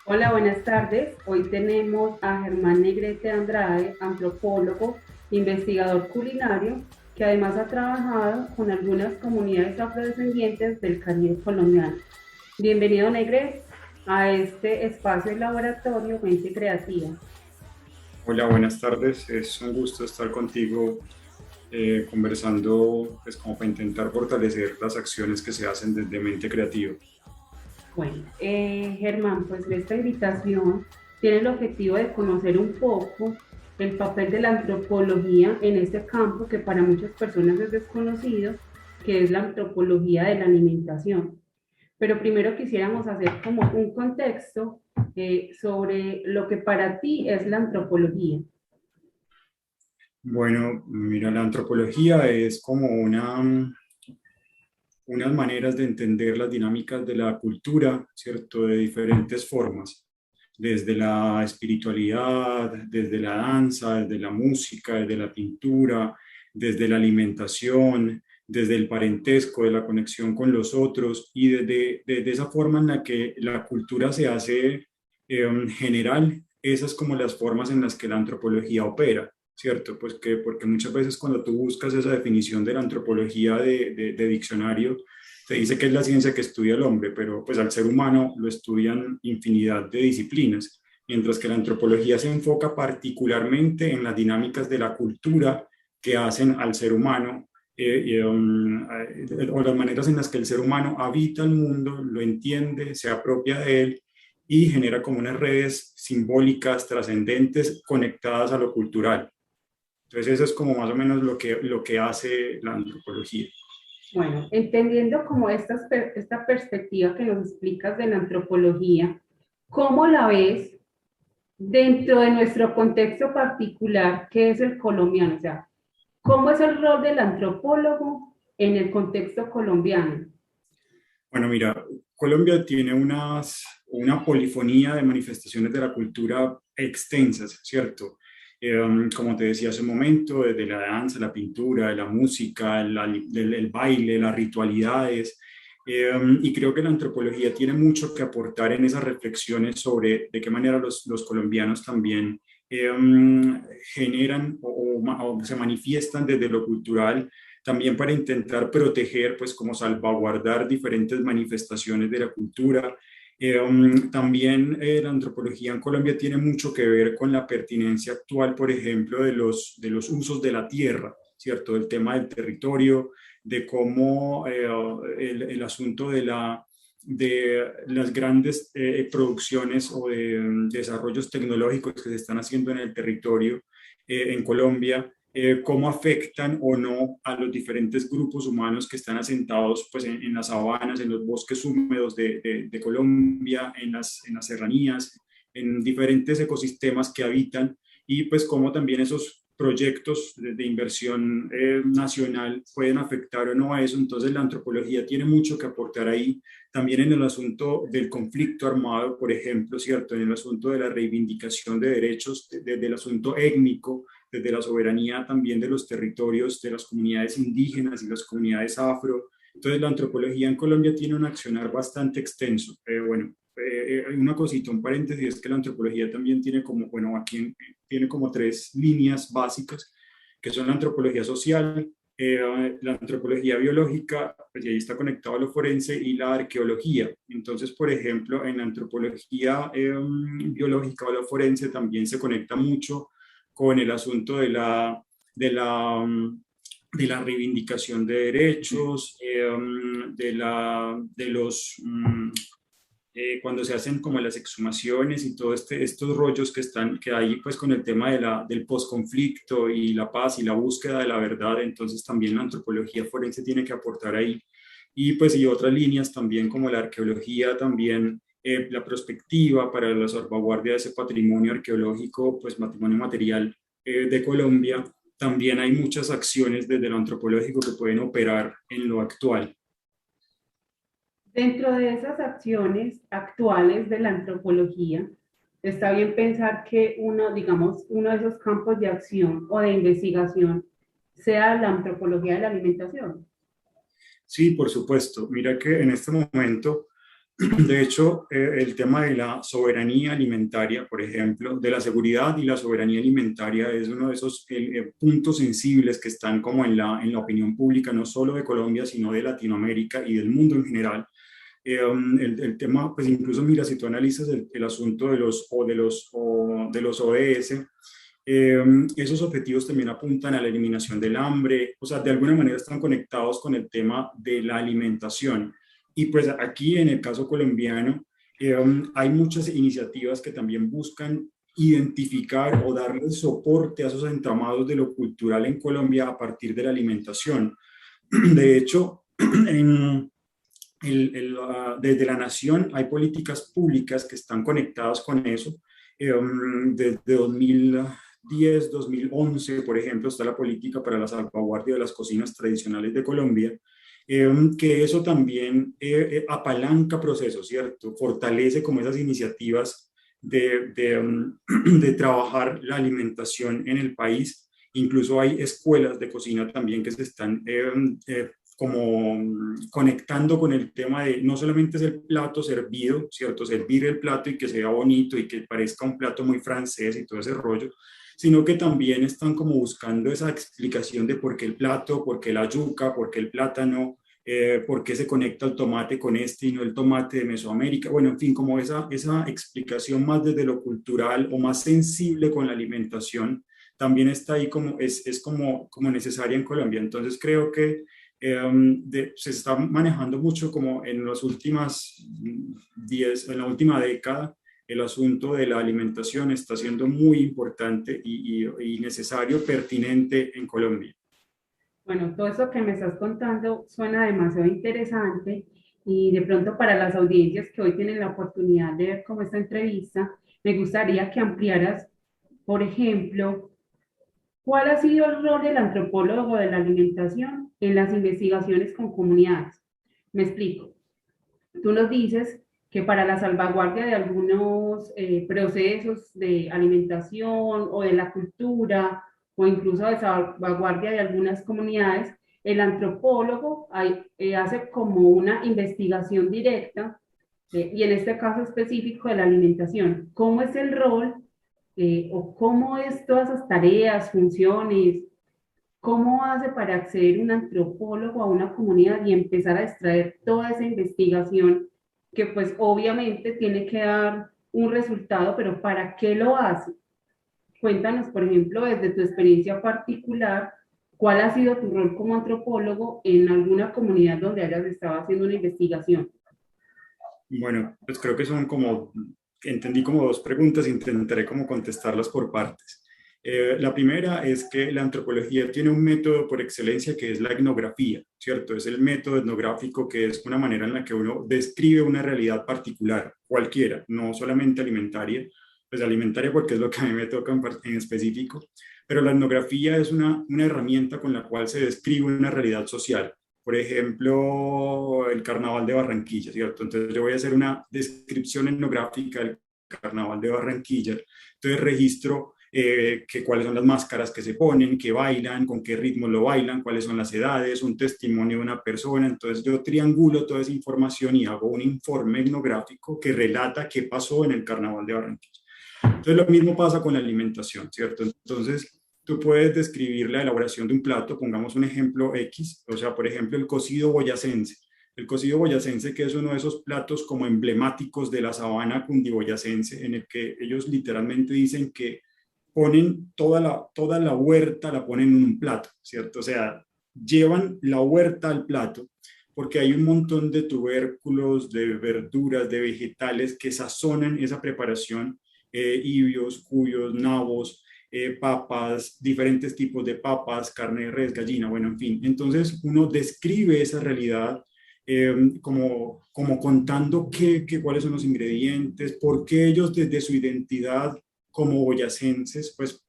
Hola, buenas tardes. Hoy tenemos a Germán Negrete Andrade, antropólogo, investigador culinario, que además ha trabajado con algunas comunidades afrodescendientes del Caribe colombiano. Bienvenido, Negrete, a este espacio de laboratorio Mente Creativa. Hola, buenas tardes. Es un gusto estar contigo conversando, pues como para intentar fortalecer las acciones que se hacen desde Mente Creativa. Bueno, Germán, pues esta invitación tiene el objetivo de conocer un poco el papel de la antropología en este campo que para muchas personas es desconocido, que es la antropología de la alimentación. Pero primero quisiéramos hacer como un contexto sobre lo que para ti es la antropología. Bueno, mira, la antropología es como unas maneras de entender las dinámicas de la cultura, ¿cierto? De diferentes formas, desde la espiritualidad, desde la danza, desde la música, desde la pintura, desde la alimentación, desde el parentesco, de la conexión con los otros y desde esa forma en la que la cultura se hace general, esas como las formas en las que la antropología opera. ¿Cierto? Pues que porque muchas veces cuando tú buscas esa definición de la antropología de diccionario, te dice que es la ciencia que estudia al hombre, pero pues al ser humano lo estudian infinidad de disciplinas, mientras que la antropología se enfoca particularmente en las dinámicas de la cultura que hacen al ser humano o las maneras en las que el ser humano habita el mundo, lo entiende, se apropia de él y genera como unas redes simbólicas, trascendentes, conectadas a lo cultural. Entonces eso es como más o menos lo que hace la antropología. Bueno, entendiendo como esta perspectiva que nos explicas de la antropología, ¿cómo la ves dentro de nuestro contexto particular, que es el colombiano? O sea, ¿cómo es el rol del antropólogo en el contexto colombiano? Bueno, mira, Colombia tiene una polifonía de manifestaciones de la cultura extensas, ¿cierto? Como te decía hace un momento, desde la danza, la pintura, la música, el baile, las ritualidades. Y creo que la antropología tiene mucho que aportar en esas reflexiones sobre de qué manera los colombianos también eh, generan o se manifiestan desde lo cultural también para intentar proteger, pues como salvaguardar diferentes manifestaciones de la cultura. También la antropología en Colombia tiene mucho que ver con la pertinencia actual, por ejemplo, de los usos de la tierra, ¿cierto? Del tema del territorio, de cómo el asunto de las grandes producciones o de desarrollos tecnológicos que se están haciendo en el territorio en Colombia, cómo afectan o no a los diferentes grupos humanos que están asentados pues, en las sabanas, en los bosques húmedos de Colombia, en las serranías, en diferentes ecosistemas que habitan y pues cómo también esos proyectos de inversión nacional pueden afectar o no a eso. Entonces la antropología tiene mucho que aportar ahí, también en el asunto del conflicto armado, por ejemplo, ¿cierto? En el asunto de la reivindicación de derechos, desde el asunto étnico, desde la soberanía también de los territorios de las comunidades indígenas y las comunidades afro. Entonces, la antropología en Colombia tiene un accionar bastante extenso. Una cosita, un paréntesis, es que la antropología también tiene como, bueno, aquí tiene como tres líneas básicas, que son la antropología social, la antropología biológica, pues y ahí está conectado a lo forense, y la arqueología. Entonces, por ejemplo, en la antropología biológica o lo forense también se conecta mucho con el asunto de la, de la reivindicación de derechos, de los, cuando se hacen como las exhumaciones y todos estos rollos que hay pues con el tema del posconflicto y la paz y la búsqueda de la verdad, entonces también la antropología forense tiene que aportar ahí. Y pues y otras líneas también como la arqueología, también la prospectiva para la salvaguardia de ese patrimonio arqueológico, pues patrimonio material de Colombia. También hay muchas acciones desde lo antropológico que pueden operar en lo actual. Dentro de esas acciones actuales de la antropología, está bien pensar que uno, digamos, uno de esos campos de acción o de investigación sea la antropología de la alimentación. Sí, por supuesto. Mira que en este momento De hecho, el tema de la soberanía alimentaria, por ejemplo, de la seguridad y la soberanía alimentaria es uno de esos puntos sensibles que están como en la opinión pública, no solo de Colombia, sino de Latinoamérica y del mundo en general. El tema, pues incluso mira, si tú analizas el asunto de los ODS, esos objetivos también apuntan a la eliminación del hambre, o sea, de alguna manera están conectados con el tema de la alimentación. Y pues aquí en el caso colombiano, hay muchas iniciativas que también buscan identificar o darle soporte a esos entramados de lo cultural en Colombia a partir de la alimentación. De hecho, en, desde la nación hay políticas públicas que están conectadas con eso. Desde 2010, 2011, por ejemplo, está la política para la salvaguardia de las cocinas tradicionales de Colombia, que eso también apalanca procesos, ¿cierto? Fortalece como esas iniciativas de trabajar la alimentación en el país. Incluso hay escuelas de cocina también que se están como conectando con el tema de no solamente es el plato servido, ¿cierto? Servir el plato y que sea bonito y que parezca un plato muy francés y todo ese rollo, sino que también están como buscando esa explicación de por qué el plato, por qué la yuca, por qué el plátano, por qué se conecta el tomate con este y no el tomate de Mesoamérica. Bueno, en fin, como esa explicación más desde lo cultural o más sensible con la alimentación, también está ahí como, es como necesaria en Colombia. Entonces creo que se está manejando mucho como en las últimas 10, en la última década, el asunto de la alimentación está siendo muy importante y necesario, pertinente en Colombia. Bueno, todo eso que me estás contando suena demasiado interesante y de pronto para las audiencias que hoy tienen la oportunidad de ver como esta entrevista, me gustaría que ampliaras, por ejemplo, ¿cuál ha sido el rol del antropólogo de la alimentación en las investigaciones con comunidades? Me explico. Tú nos dices que para la salvaguardia de algunos procesos de alimentación o de la cultura o incluso de salvaguardia de algunas comunidades, el antropólogo hace como una investigación directa y en este caso específico de la alimentación. ¿Cómo es el rol o cómo es todas esas tareas, funciones? ¿Cómo hace para acceder un antropólogo a una comunidad y empezar a extraer toda esa investigación que pues obviamente tiene que dar un resultado, pero ¿para qué lo hace? Cuéntanos, por ejemplo, desde tu experiencia particular, ¿cuál ha sido tu rol como antropólogo en alguna comunidad donde hayas estado haciendo una investigación? Bueno, pues creo que son como, entendí como dos preguntas, intentaré como contestarlas por partes. La primera es que la antropología tiene un método por excelencia que es la etnografía, ¿cierto? Es el método etnográfico que es una manera en la que uno describe una realidad particular, cualquiera, no solamente alimentaria, pues alimentaria porque es lo que a mí me toca en específico, pero la etnografía es una herramienta con la cual se describe una realidad social. Por ejemplo, el Carnaval de Barranquilla, ¿cierto? Entonces yo voy a hacer una descripción etnográfica del Carnaval de Barranquilla. Entonces registro cuáles son las máscaras que se ponen, qué bailan, con qué ritmo lo bailan, cuáles son las edades, un testimonio de una persona. Entonces yo triangulo toda esa información y hago un informe etnográfico que relata qué pasó en el Carnaval de Barranquilla. Entonces lo mismo pasa con la alimentación, ¿cierto? Entonces tú puedes describir la elaboración de un plato, pongamos un ejemplo X, o sea, por ejemplo, el cocido boyacense. El cocido boyacense, que es uno de esos platos como emblemáticos de la sabana cundiboyacense, en el que ellos literalmente dicen que ponen toda la huerta, la ponen en un plato, ¿cierto? O sea, llevan la huerta al plato porque hay un montón de tubérculos, de verduras, de vegetales que sazonan esa preparación, ibios, cuyos, nabos, papas, diferentes tipos de papas, carne de res, gallina, bueno, en fin. Entonces uno describe esa realidad como contando cuáles son los ingredientes, por qué ellos desde su identidad como boyacenses, pues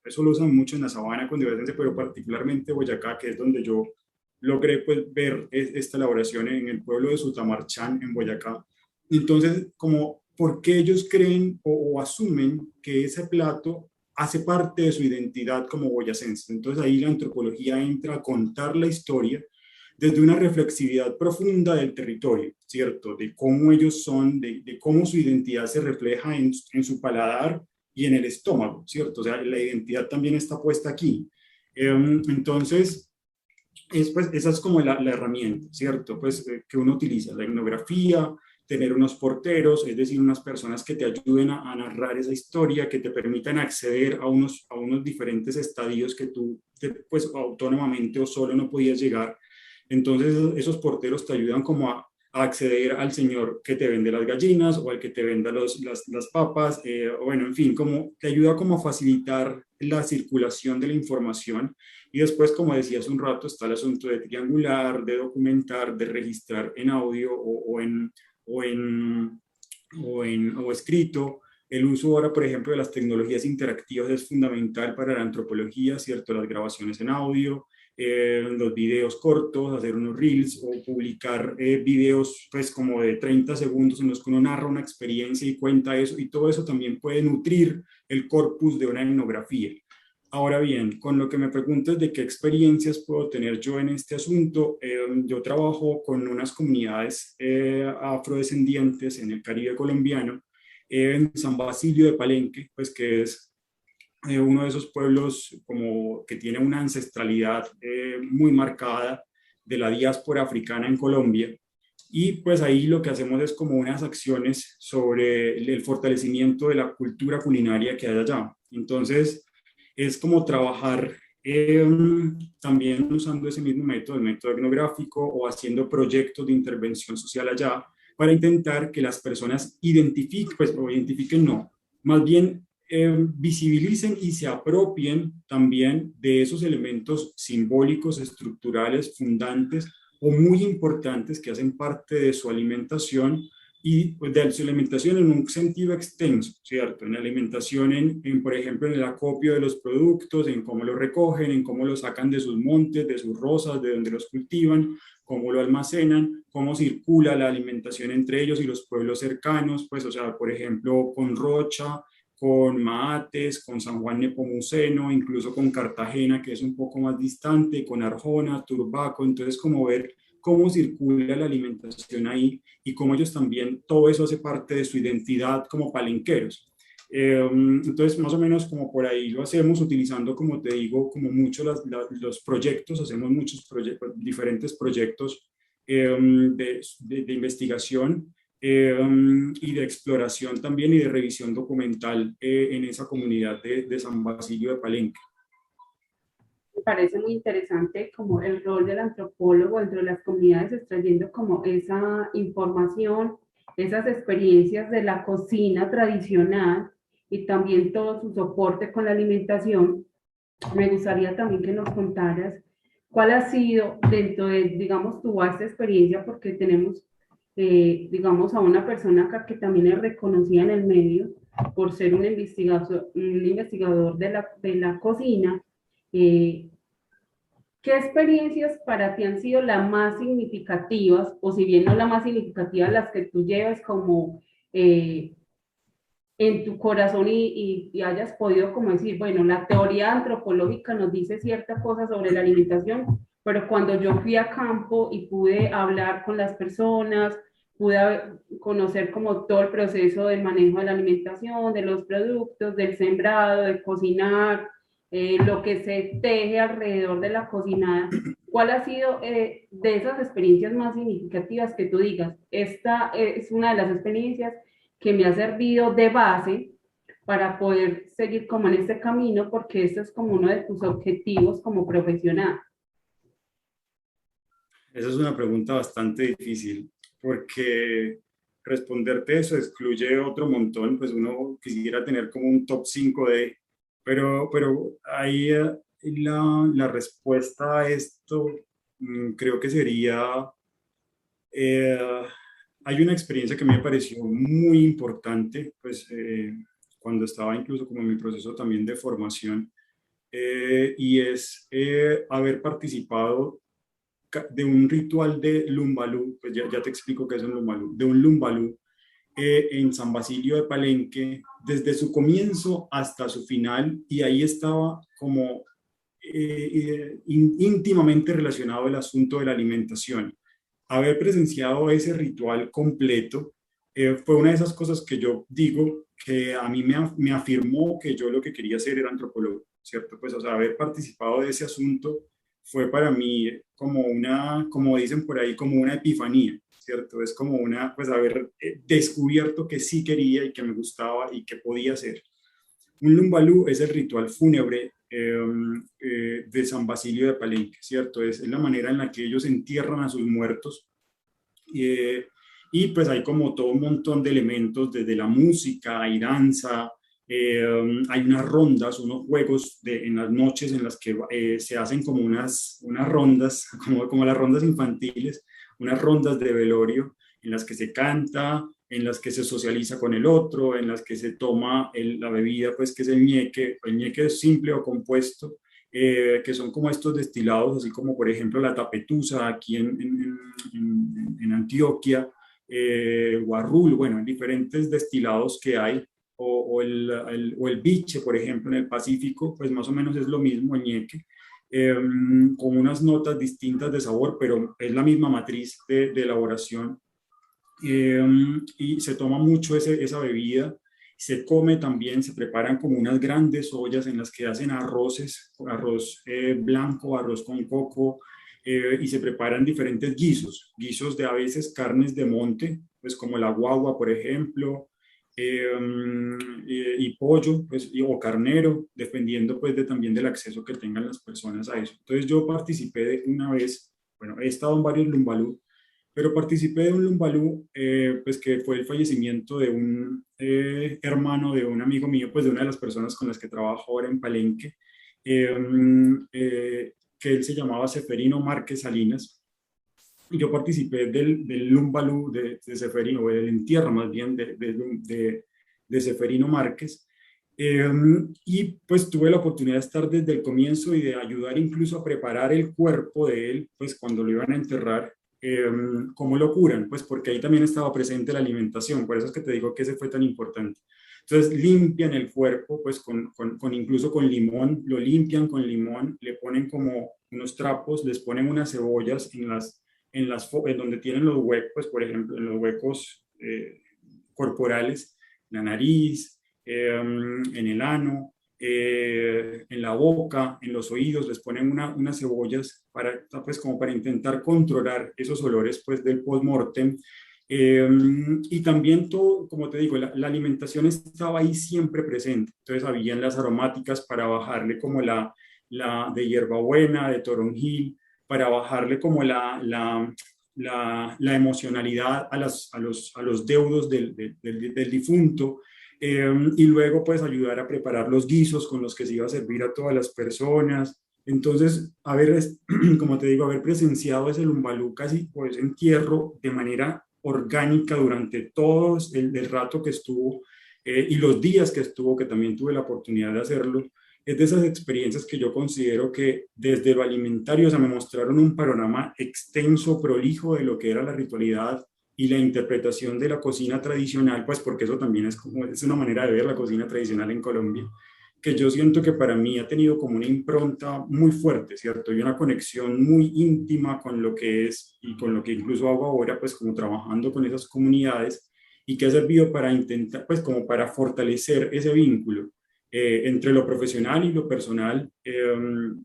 eso lo usan mucho en la sabana cundiboyacense, pero particularmente Boyacá, que es donde yo logré pues ver esta elaboración en el pueblo de Sutamarchán, en Boyacá. Entonces, como, ¿por qué ellos creen o asumen que ese plato hace parte de su identidad como boyacenses? Entonces ahí la antropología entra a contar la historia desde una reflexividad profunda del territorio, ¿cierto? De cómo ellos son, de cómo su identidad se refleja en su paladar y en el estómago, ¿cierto? O sea, la identidad también está puesta aquí. Entonces, pues, esa es como la herramienta, ¿cierto? Pues que uno utiliza, la etnografía, tener unos porteros, es decir, unas personas que te ayuden a narrar esa historia, que te permitan acceder a unos diferentes estadios que tú, pues autónomamente o solo no podías llegar. Entonces, esos porteros te ayudan como a acceder al señor que te vende las gallinas o al que te venda las papas, bueno, en fin, como te ayuda como a facilitar la circulación de la información. Y después, como decía hace un rato, está el asunto de triangular, de documentar, de registrar en audio o en, o escrito. El uso ahora, por ejemplo, de las tecnologías interactivas es fundamental para la antropología, ¿cierto? Las grabaciones en audio, los videos cortos, hacer unos reels o publicar videos pues como de 30 segundos en los que uno narra una experiencia y cuenta eso, y todo eso también puede nutrir el corpus de una etnografía. Ahora bien, con lo que me preguntas de qué experiencias puedo tener yo en este asunto, yo trabajo con unas comunidades afrodescendientes en el Caribe colombiano, en San Basilio de Palenque, pues que es uno de esos pueblos como que tiene una ancestralidad muy marcada de la diáspora africana en Colombia. Y pues ahí lo que hacemos es como unas acciones sobre el fortalecimiento de la cultura culinaria que hay allá. Entonces, es como trabajar también usando ese mismo método, el método etnográfico, o haciendo proyectos de intervención social allá para intentar que las personas identifiquen, pues, o identifiquen no, más bien visibilicen y se apropien también de esos elementos simbólicos, estructurales, fundantes o muy importantes que hacen parte de su alimentación y pues, de su alimentación en un sentido extenso, ¿cierto? En la alimentación, por ejemplo, en el acopio de los productos, en cómo los recogen, en cómo los sacan de sus montes, de sus rosas, de donde los cultivan, cómo lo almacenan, cómo circula la alimentación entre ellos y los pueblos cercanos, pues, o sea, por ejemplo, con Rocha, con Maates, con San Juan Nepomuceno, incluso con Cartagena, que es un poco más distante, con Arjona, Turbaco, entonces como ver cómo circula la alimentación ahí y cómo ellos también, todo eso hace parte de su identidad como palenqueros. Entonces, más o menos como por ahí lo hacemos, utilizando, como te digo, como mucho los proyectos, hacemos muchos diferentes proyectos de investigación y de exploración también y de revisión documental en esa comunidad de San Basilio de Palenque. Me parece muy interesante como el rol del antropólogo dentro de las comunidades, extrayendo como esa información, esas experiencias de la cocina tradicional y también todo su soporte con la alimentación. Me gustaría también que nos contaras cuál ha sido dentro de, digamos, tu vasta experiencia, porque tenemos, digamos, a una persona acá que también es reconocida en el medio por ser un investigador de la cocina. Eh, ¿Qué experiencias para ti han sido las más significativas, o si bien no las más significativas, las que tú llevas como eh, en tu corazón y hayas podido como decir, bueno, la teoría antropológica nos dice cierta cosa sobre la alimentación, pero cuando yo fui a campo y pude hablar con las personas, pude conocer como todo el proceso del manejo de la alimentación, de los productos, del sembrado, de cocinar, lo que se teje alrededor de la cocinada. ¿Cuál ha sido de esas experiencias más significativas que tú digas? Esta es una de las experiencias que me ha servido de base para poder seguir como en este camino, porque este es como uno de tus objetivos como profesional. Esa es una pregunta bastante difícil porque responderte eso excluye otro montón, pues uno quisiera tener como un top 5 pero ahí la respuesta a esto creo que sería, eh, hay una experiencia que me pareció muy importante, pues cuando estaba incluso como en mi proceso también de formación, y es haber participado de un ritual de Lumbalú, pues ya te explico qué es un Lumbalú, de un Lumbalú en San Basilio de Palenque, desde su comienzo hasta su final, y ahí estaba como íntimamente relacionado el asunto de la alimentación. Haber presenciado ese ritual completo fue una de esas cosas que yo digo que a mí me afirmó que yo lo que quería hacer era antropólogo, ¿cierto? Pues, o sea, haber participado de ese asunto fue para mí como una, como dicen por ahí, como una epifanía, ¿cierto? Es como una, pues, haber descubierto que sí quería y que me gustaba y que podía hacer. Un lumbalú es el ritual fúnebre de San Basilio de Palenque, ¿cierto? Es la manera en la que ellos entierran a sus muertos. eh, y pues hay como todo un montón de elementos, desde la música, hay danza, hay unas rondas, unos juegos en las noches en las que se hacen como unas rondas, como las rondas infantiles, unas rondas de velorio en las que se canta, en las que se socializa con el otro, en las que se toma la bebida, pues que es el ñeque es simple o compuesto, que son como estos destilados, así como por ejemplo la tapetusa aquí en Antioquia, guarrul, bueno, en diferentes destilados que hay, o el biche, por ejemplo, en el Pacífico, pues más o menos es lo mismo, el ñeque, eh, con unas notas distintas de sabor, pero es la misma matriz de elaboración. eh, y se toma mucho esa bebida. Se come también, se preparan como unas grandes ollas en las que hacen arroces, arroz blanco, arroz con coco, y se preparan diferentes guisos de a veces carnes de monte, pues como la guagua, por ejemplo, eh, y pollo, pues, o carnero, dependiendo pues también del acceso que tengan las personas a eso. Entonces yo participé de una vez, bueno, he estado en varios lumbalú, pero participé de un lumbalú, pues que fue el fallecimiento de un hermano de un amigo mío, pues de una de las personas con las que trabajo ahora en Palenque, eh, que él se llamaba Seferino Márquez Salinas, y yo participé del lumbalú de Seferino, o del entierro más bien de Seferino Márquez, eh, y pues tuve la oportunidad de estar desde el comienzo y de ayudar incluso a preparar el cuerpo de él, pues cuando lo iban a enterrar, eh, cómo lo curan, pues porque ahí también estaba presente la alimentación, por eso es que te digo que ese fue tan importante. Entonces limpian el cuerpo, pues incluso con limón, lo limpian con limón, le ponen como unos trapos, les ponen unas cebollas en donde tienen los huecos, pues, por ejemplo, en los huecos corporales, la nariz, en el ano, en la boca, en los oídos, les ponen unas cebollas para, pues, como para intentar controlar esos olores pues, del post-mortem. Y también todo, como te digo, la alimentación estaba ahí siempre presente. Entonces habían las aromáticas para bajarle como la de hierbabuena, de toronjil, para bajarle como la emocionalidad a los deudos del difunto, y luego pues ayudar a preparar los guisos con los que se iba a servir a todas las personas. Entonces, como te digo, haber presenciado ese lumbalú casi pues entierro de manera orgánica durante todo el rato que estuvo, y los días que estuvo, que también tuve la oportunidad de hacerlo, es de esas experiencias que yo considero que desde lo alimentario, o sea, me mostraron un panorama extenso, prolijo de lo que era la ritualidad y la interpretación de la cocina tradicional, pues porque eso también es una manera de ver la cocina tradicional en Colombia, que yo siento que para mí ha tenido como una impronta muy fuerte, ¿cierto? Y una conexión muy íntima con lo que es y con lo que incluso hago ahora, pues como trabajando con esas comunidades, y que ha servido para intentar, pues como para fortalecer ese vínculo entre lo profesional y lo personal,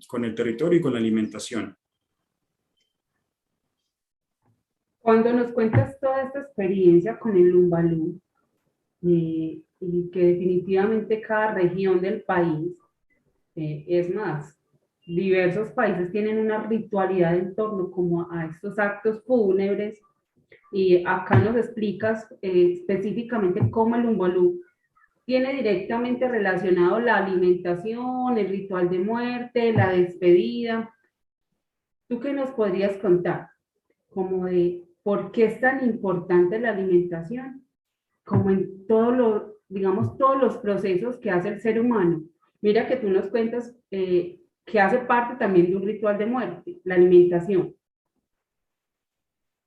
con el territorio y con la alimentación. Cuando nos cuentas toda esta experiencia con el Lumbalú, y que definitivamente cada región del país, es más, diversos países tienen una ritualidad en torno como a estos actos fúnebres, y acá nos explicas específicamente cómo el Lumbalú tiene directamente relacionado la alimentación, el ritual de muerte, la despedida. ¿Tú qué nos podrías contar? Como de por qué es tan importante la alimentación, como en todos los, digamos, todos los procesos que hace el ser humano. Mira que tú nos cuentas que hace parte también de un ritual de muerte, la alimentación.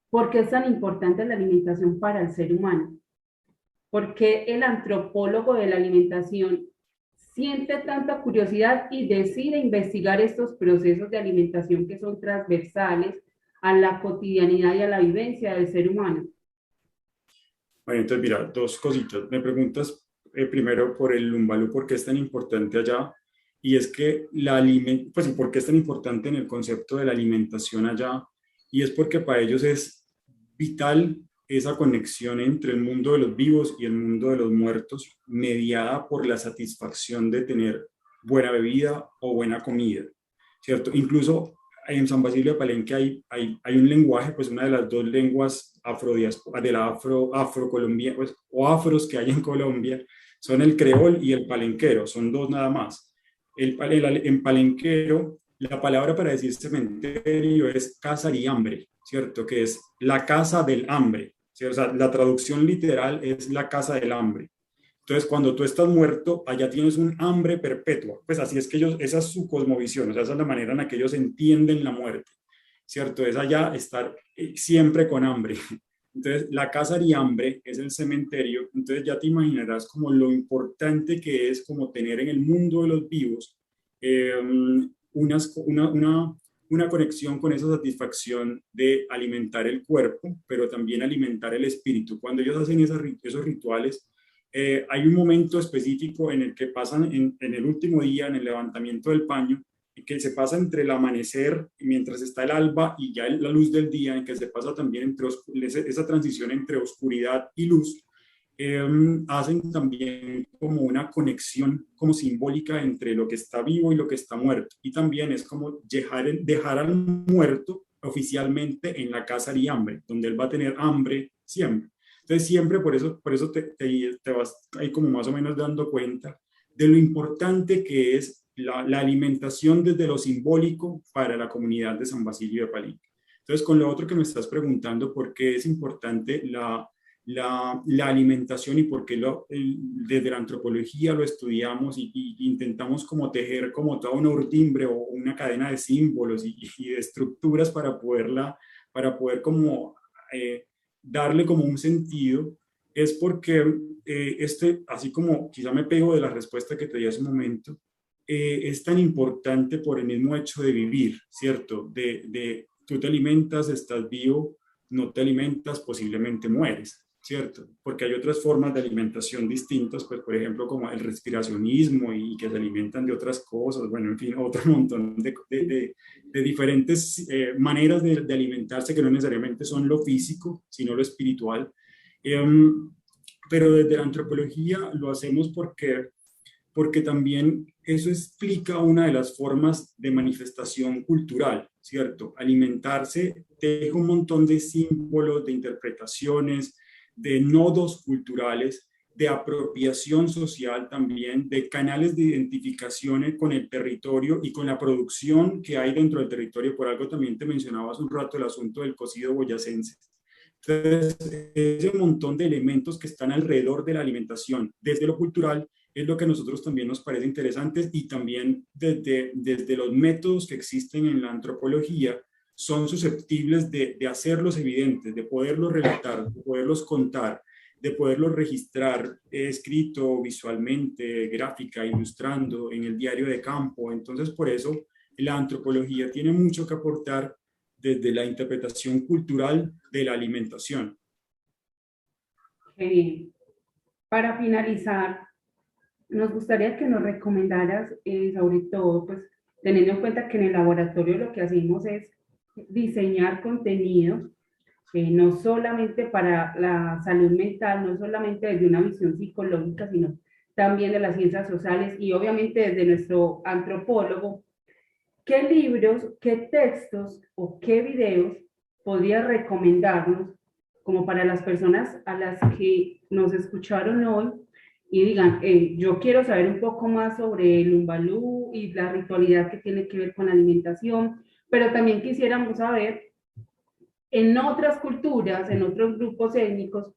¿Por qué es tan importante la alimentación para el ser humano? ¿Por qué el antropólogo de la alimentación siente tanta curiosidad y decide investigar estos procesos de alimentación que son transversales a la cotidianidad y a la vivencia del ser humano? Bueno, entonces mira, dos cositas. Me preguntas primero por el lumbalú, ¿por qué es tan importante allá? Y es que pues, ¿por qué es tan importante en el concepto de la alimentación allá? Y es porque para ellos es vital esa conexión entre el mundo de los vivos y el mundo de los muertos, mediada por la satisfacción de tener buena bebida o buena comida, ¿cierto? Incluso en San Basilio de Palenque hay un lenguaje, pues una de las dos lenguas de la afrocolombia, pues, o afros que hay en Colombia, son el creol y el palenquero, son dos nada más. En palenquero, la palabra para decir cementerio es casa y hambre, ¿cierto? Que es la casa del hambre, ¿cierto? O sea, la traducción literal es la casa del hambre. Entonces, cuando tú estás muerto, allá tienes un hambre perpetua. Pues así es que ellos, esa es su cosmovisión, o sea, esa es la manera en la que ellos entienden la muerte, ¿cierto? Es allá estar siempre con hambre. Entonces, la casa de hambre es el cementerio. Entonces, ya te imaginarás como lo importante que es como tener en el mundo de los vivos eh, una conexión con esa satisfacción de alimentar el cuerpo, pero también alimentar el espíritu. Cuando ellos hacen esos rituales, hay un momento específico en el que pasan en el último día, en el levantamiento del paño, que se pasa entre el amanecer, mientras está el alba y ya la luz del día, en que se pasa también entre esa transición entre oscuridad y luz, eh, hacen también como una conexión como simbólica entre lo que está vivo y lo que está muerto. Y también es como dejar al muerto oficialmente en la casa de hambre, donde él va a tener hambre siempre. Entonces siempre por eso te vas ahí como más o menos dando cuenta de lo importante que es la alimentación desde lo simbólico para la comunidad de San Basilio de Palenque. Entonces, con lo otro que me estás preguntando, ¿por qué es importante la alimentación y por qué desde la antropología lo estudiamos y intentamos como tejer como toda una urdimbre o una cadena de símbolos y de estructuras para poder como darle como un sentido? Es porque así como quizá me pego de la respuesta que te di hace un momento, es tan importante por el mismo hecho de vivir, ¿cierto? Tú te alimentas, estás vivo, no te alimentas, posiblemente mueres, ¿cierto? Porque hay otras formas de alimentación distintas, pues por ejemplo como el respiracionismo y que se alimentan de otras cosas, bueno, en fin, otro montón de diferentes maneras de alimentarse que no necesariamente son lo físico, sino lo espiritual. Pero desde la antropología lo hacemos porque también eso explica una de las formas de manifestación cultural, ¿cierto? Alimentarse deja un montón de símbolos, de interpretaciones, de nodos culturales, de apropiación social también, de canales de identificación con el territorio y con la producción que hay dentro del territorio. Por algo también te mencionaba hace un rato el asunto del cocido boyacense. Entonces, ese montón de elementos que están alrededor de la alimentación, desde lo cultural, es lo que a nosotros también nos parece interesante y también desde los métodos que existen en la antropología son susceptibles de hacerlos evidentes, de poderlos relatar, de poderlos contar, de poderlos registrar escrito, visualmente, gráfica, ilustrando en el diario de campo. Entonces, por eso la antropología tiene mucho que aportar desde la interpretación cultural de la alimentación. Qué bien. Para finalizar, nos gustaría que nos recomendaras, sobre todo, pues teniendo en cuenta que en el laboratorio lo que hacemos es diseñar contenido, no solamente para la salud mental, no solamente desde una visión psicológica, sino también de las ciencias sociales y obviamente desde nuestro antropólogo. ¿Qué libros, qué textos o qué videos podría recomendarnos como para las personas a las que nos escucharon hoy y digan, yo quiero saber un poco más sobre el umbalú y la ritualidad que tiene que ver con la alimentación, pero también quisiéramos saber en otras culturas, en otros grupos étnicos,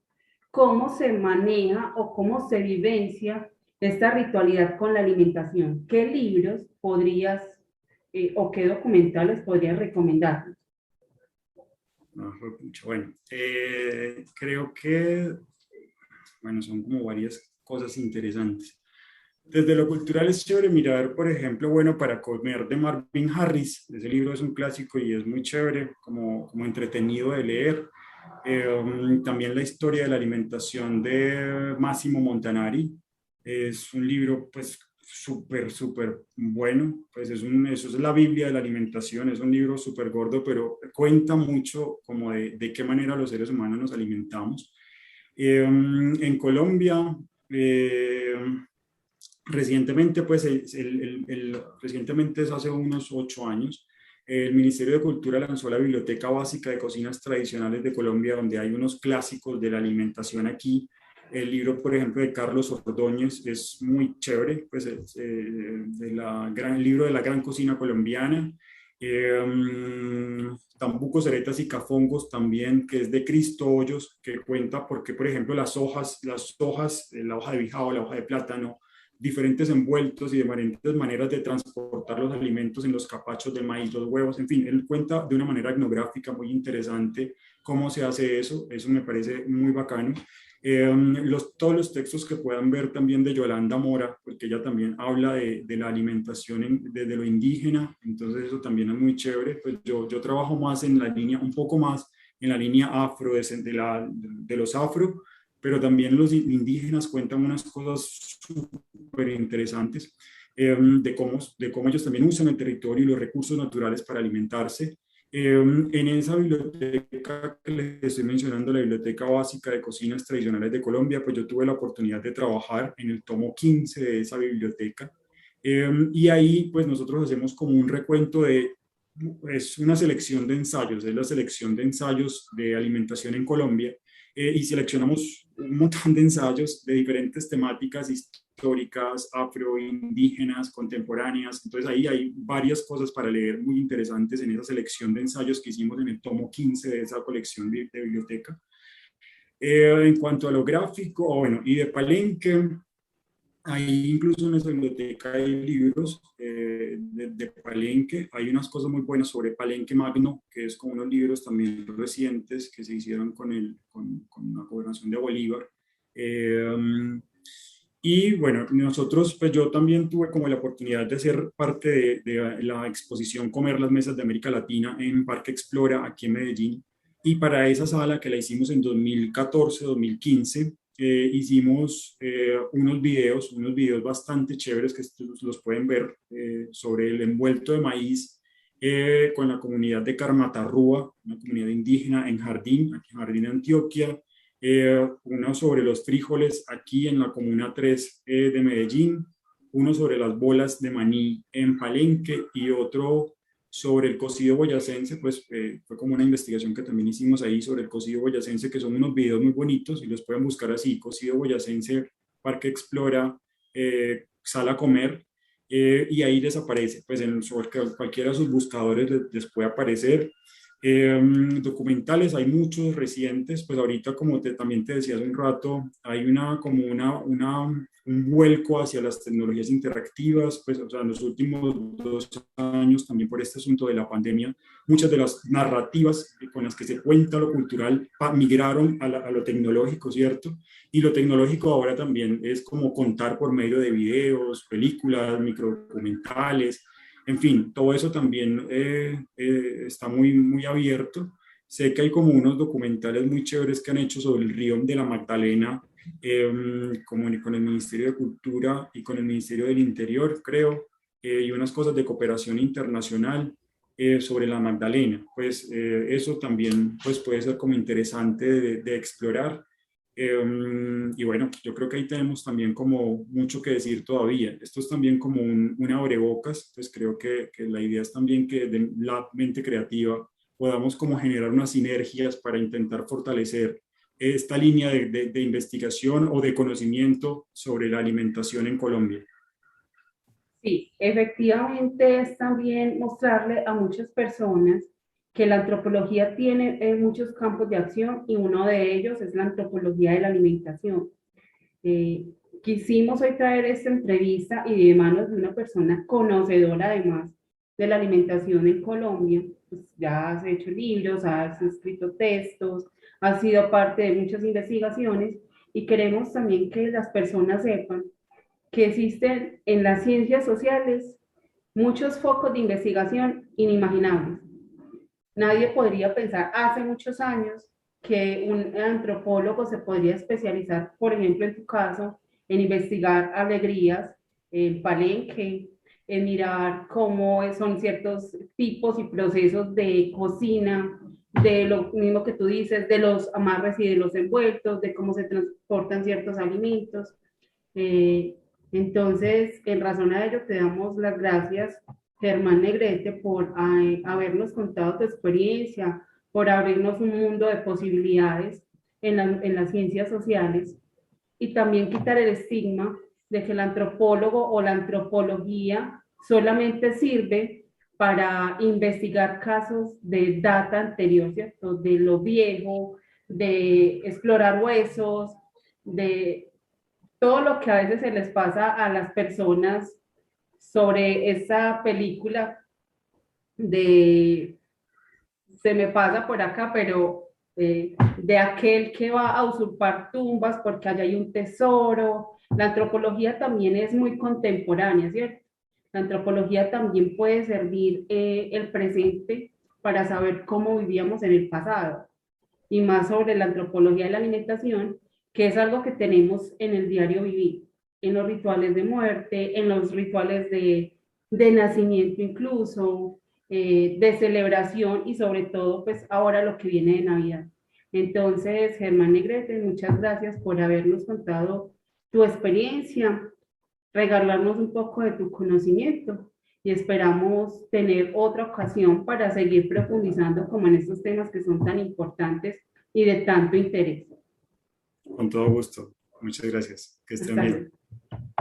cómo se maneja o cómo se vivencia esta ritualidad con la alimentación? ¿Qué libros podrías o qué documentales podrías recomendarnos? Bueno, creo que, bueno, son como varias cosas interesantes. Desde lo cultural es chévere mirar, por ejemplo, bueno, Para comer de Marvin Harris. Ese libro es un clásico y es muy chévere, como entretenido de leer. También La historia de la alimentación de Massimo Montanari. Es un libro, pues, súper bueno. Pues eso es la Biblia de la alimentación. Es un libro súper gordo, pero cuenta mucho como de qué manera los seres humanos nos alimentamos. En Colombia, eh, recientemente, pues recientemente es hace unos 8 años, el Ministerio de Cultura lanzó la Biblioteca Básica de Cocinas Tradicionales de Colombia, donde hay unos clásicos de la alimentación aquí. El libro, por ejemplo, de Carlos Ordóñez es muy chévere, pues el libro de la gran cocina colombiana. Tambucos, Aretas y Cafongos también, que es de Cristo Hoyos, que cuenta porque, por ejemplo, la hoja de bijao, la hoja de plátano, diferentes envueltos y diferentes maneras de transportar los alimentos en los capachos de maíz, los huevos, en fin, él cuenta de una manera etnográfica muy interesante cómo se hace eso me parece muy bacano. Todos los textos que puedan ver también de Yolanda Mora, porque ella también habla de la alimentación desde lo indígena, entonces eso también es muy chévere. Pues yo trabajo más en la línea, un poco más en la línea afro, de los afro, pero también los indígenas cuentan unas cosas súper interesantes, de cómo ellos también usan el territorio y los recursos naturales para alimentarse. En esa biblioteca que les estoy mencionando, la Biblioteca Básica de Cocinas Tradicionales de Colombia, pues yo tuve la oportunidad de trabajar en el tomo 15 de esa biblioteca. Y ahí pues nosotros hacemos como un recuento es una selección de ensayos, es la selección de ensayos de alimentación en Colombia, y seleccionamos un montón de ensayos de diferentes temáticas históricas, afroindígenas, contemporáneas. Entonces ahí hay varias cosas para leer muy interesantes en esa selección de ensayos que hicimos en el tomo 15 de esa colección de biblioteca. En cuanto a lo gráfico, bueno, y de Palenque, hay incluso en esa biblioteca hay libros de Palenque. Hay unas cosas muy buenas sobre Palenque Magno, que es como unos libros también recientes que se hicieron con la gobernación de Bolívar. Eh, y bueno, nosotros, pues yo también tuve como la oportunidad de ser parte de la exposición Comer las Mesas de América Latina en Parque Explora, aquí en Medellín. Y para esa sala que la hicimos en 2014-2015, hicimos unos videos bastante chéveres que los pueden ver, sobre el envuelto de maíz, con la comunidad de Carmatarrúa, una comunidad indígena en Jardín, aquí en Jardín, Antioquia. Uno sobre los frijoles aquí en la Comuna 3 de Medellín, uno sobre las bolas de maní en Palenque y otro sobre el cocido boyacense. Pues fue como una investigación que también hicimos ahí sobre el cocido boyacense, que son unos videos muy bonitos y los pueden buscar así: cocido boyacense, Parque Explora, Sala Comer, y ahí les aparece, pues sobre cualquiera de sus buscadores les puede aparecer. Documentales hay muchos recientes, pues ahorita como también te decía hace un rato, hay como un vuelco hacia las tecnologías interactivas, pues o sea, en los últimos 2 años también por este asunto de la pandemia, muchas de las narrativas con las que se cuenta lo cultural migraron a lo tecnológico, ¿cierto? Y lo tecnológico ahora también es como contar por medio de videos, películas, microdocumentales, en fin, todo eso también está muy abierto. Sé que hay como unos documentales muy chéveres que han hecho sobre el río de la Magdalena, como con el Ministerio de Cultura y con el Ministerio del Interior, creo, y unas cosas de cooperación internacional sobre la Magdalena. Pues eso también pues, puede ser como interesante de explorar. Y bueno, yo creo que ahí tenemos también como mucho que decir todavía. Esto es también como un abrebocas, pues creo que la idea es también que de la mente creativa podamos como generar unas sinergias para intentar fortalecer esta línea de investigación o de conocimiento sobre la alimentación en Colombia. Sí, efectivamente es también mostrarle a muchas personas que la antropología tiene muchos campos de acción y uno de ellos es la antropología de la alimentación. Eh, Quisimos hoy traer esta entrevista y de manos de una persona conocedora además de la alimentación en Colombia. Pues ya has hecho libros, has escrito textos, has sido parte de muchas investigaciones y queremos también que las personas sepan que existen en las ciencias sociales muchos focos de investigación inimaginables. Nadie podría pensar hace muchos años que un antropólogo se podría especializar, por ejemplo, en tu caso, en investigar alegrías, el palenque, en mirar cómo son ciertos tipos y procesos de cocina, de lo mismo que tú dices, de los amarres y de los envueltos, de cómo se transportan ciertos alimentos. Eh, entonces, en razón a ello, te damos las gracias, Germán Negrete, por habernos contado tu experiencia, por abrirnos un mundo de posibilidades en las ciencias sociales y también quitar el estigma de que el antropólogo o la antropología solamente sirve para investigar casos de data anterior, ¿cierto? De lo viejo, de explorar huesos, de todo lo que a veces se les pasa a las personas sobre esa película de se me pasa por acá, pero de aquel que va a usurpar tumbas porque allá hay un tesoro. La antropología también es muy contemporánea, ¿cierto? La antropología también puede servir el presente para saber cómo vivíamos en el pasado y más sobre la antropología de la alimentación, que es algo que tenemos en el diario vivir, en los rituales de muerte, en los rituales de nacimiento incluso, de celebración y sobre todo, pues ahora lo que viene de Navidad. Entonces, Germán Negrete, muchas gracias por habernos contado tu experiencia, regalarnos un poco de tu conocimiento y esperamos tener otra ocasión para seguir profundizando como en estos temas que son tan importantes y de tanto interés. Con todo gusto. Muchas gracias. Que estén Hasta luego. bien.